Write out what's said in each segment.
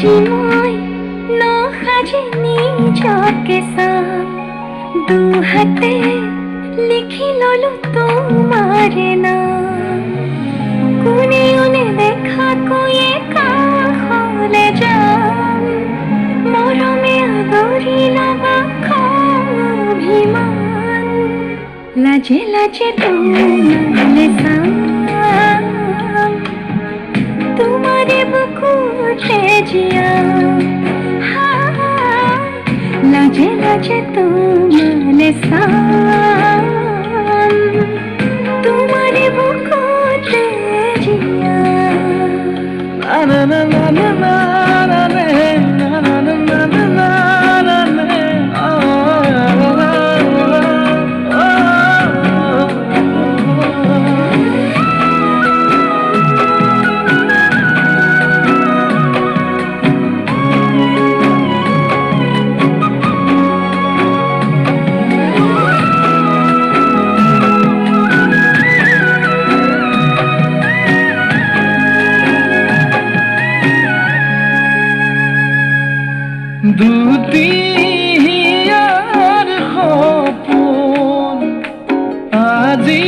আজি মই নসাজি নিজকে চাম, দুহাতে লিখি ললো তোমাৰে নাম। কোনেও নেদেখাকৈয়ে কাষলে যাম, মৰমে আদৰি লবা অভিমান। লাজে লাজে তোমালে চাম, তোমাৰে বুকুতে জিয়াম। লাজে লাজে তোমালে চাম, তোমাৰে বুকুতে জিয়াম। না না না না না না না না না না না। দুটিয়াৰ সপোন আজি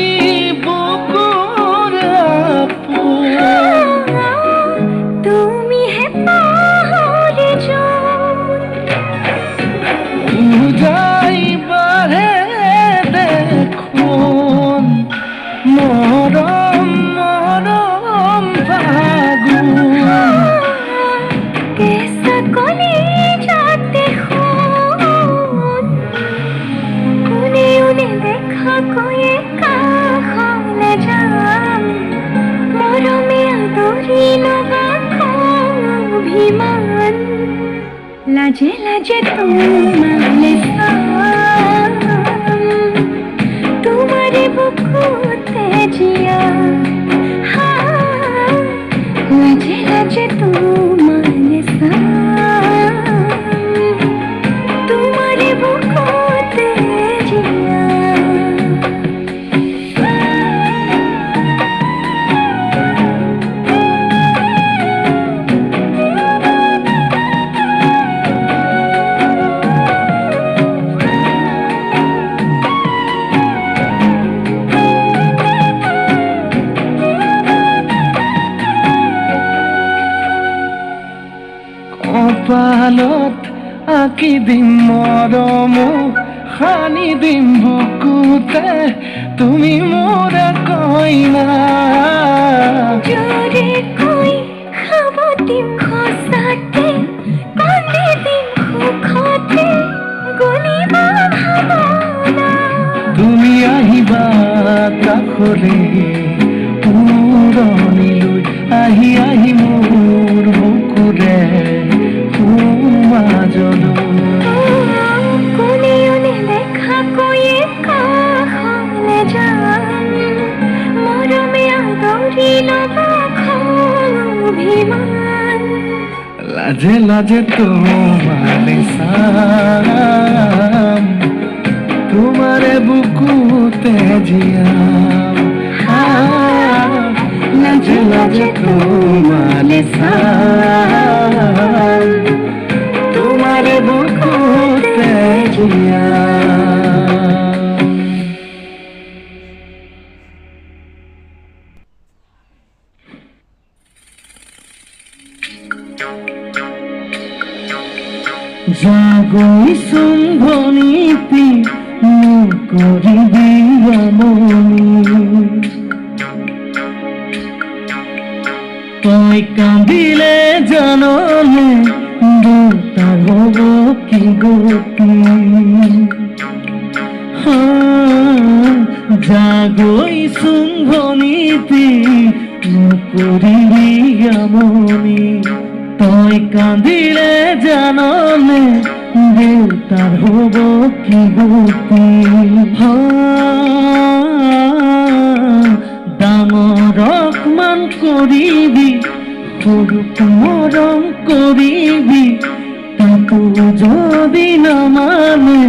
বুকুৰ আপোন, তুমিহে পাহৰি যোৱা বাঢ়ে দেখোন মৰম মৰম ফাগুন। কেঁচা কলি যাতে শুন, কোনেও নেদেখাকৈয়ে কাষলে যাম, মৰমে আদৰি লবা অভিমান। লাজে লাজে তোমালে চাম, তোমাৰে বুকুতে জিয়াম। লাজে লাজে তোমালে চাম, তোমাৰে বুকুতে জিয়াম। কপালত আঁকি দিম মৰম, সানি দিম বুকুতে তুমি মোৰ কইনা। জোৰে কৈ খাব দিম খোজতে, কান্দি দিম সুখতে গলিবা ভাৱনা। তুমি আহিবা কাষলে পুৰণিলৈ, আহি আহি মোৰ বুকুৰে কোনেও নেদেখাকৈয়ে কাষলে যাম, মৰমে আদৰি লবা অভিমান। লাজে লাজে তোমালে চাম, তোমাৰে বুকুতে জিয়াম। লাজে লাজে তোমালে চাম, তোমাৰে বুকুতে জিয়াম। জাগৈ চুম্ভনীতি নকৰিবি আমনি, তই কান্দিলে জাননে দুটাৰ হ'ব কি গতি। জাগৈ চুম্ভনীতি নকৰিবি আমনি, তই কান্দিলে জাননে দেউতাৰ হ'ব কি গতি। ডাঙৰক মান কৰিবি, সৰুক মৰম কৰিবি, তাকো যদি নামানে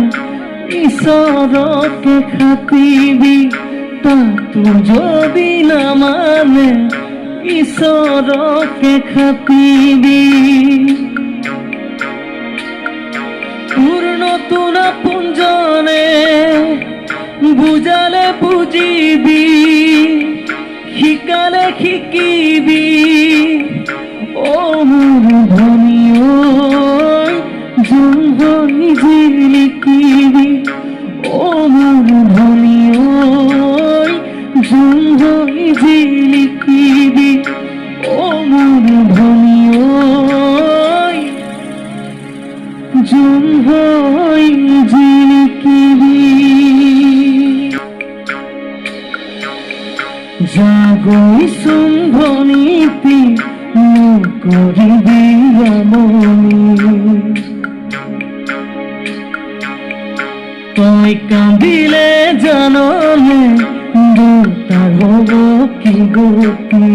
ঈশ্বৰকে খাটিবি। তাকো যদি নামানে ঈশ্বৰকে খাটিবি। নতুন আপনজনে বুজালে বুজিবি, শিকালে শিকিবি। অ মোৰ ধনী ঐ জোন হৈ জিলিকিবি। অ মোৰ ধনী ঐ জোন হৈ জিলিকিবি। অ মোৰ ধনী ঐ জোন হৈ জিলিকিবি। জাগৈ চুম্ভনীতি নকৰিবি আমনি। তই কান্দিলে জাননে দুটাৰ হ'ব কি গতি।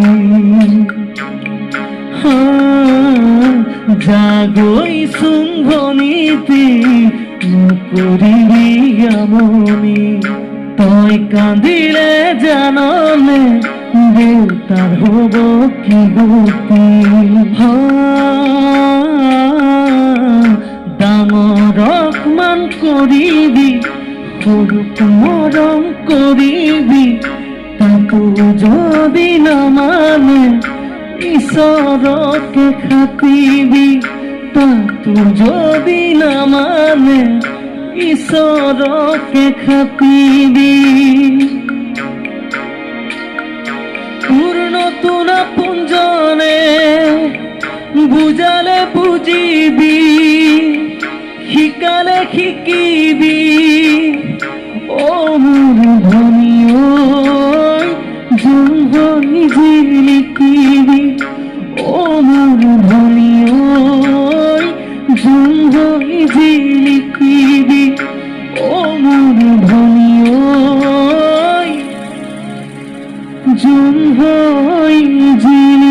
জাগৈ চুম্ভনীতি নকৰিবি আমনি। তই কান্দিলে জাননে দেউতাৰ হ'ব কি গতি। ডাঙৰক মান কৰিবি, সৰুক মৰম কৰিবি। তাকো যদি নামানে ঈশ্বৰকে খাটিবি। তাকো যদি নামানে ঈশ্বৰকে খাটিবি। তোৰ নতুন আপনজনে বুজালে বুজিবি, শিকালে শিকিবি। অ মোৰ ধনী ঐ জোন হৈ জিলিকিবি। অ মোৰ ধনী ঐ জোন হৈ জিলিকিবি। অ মোৰ ধনী ঐ জোন হৈ জিলিকিবি।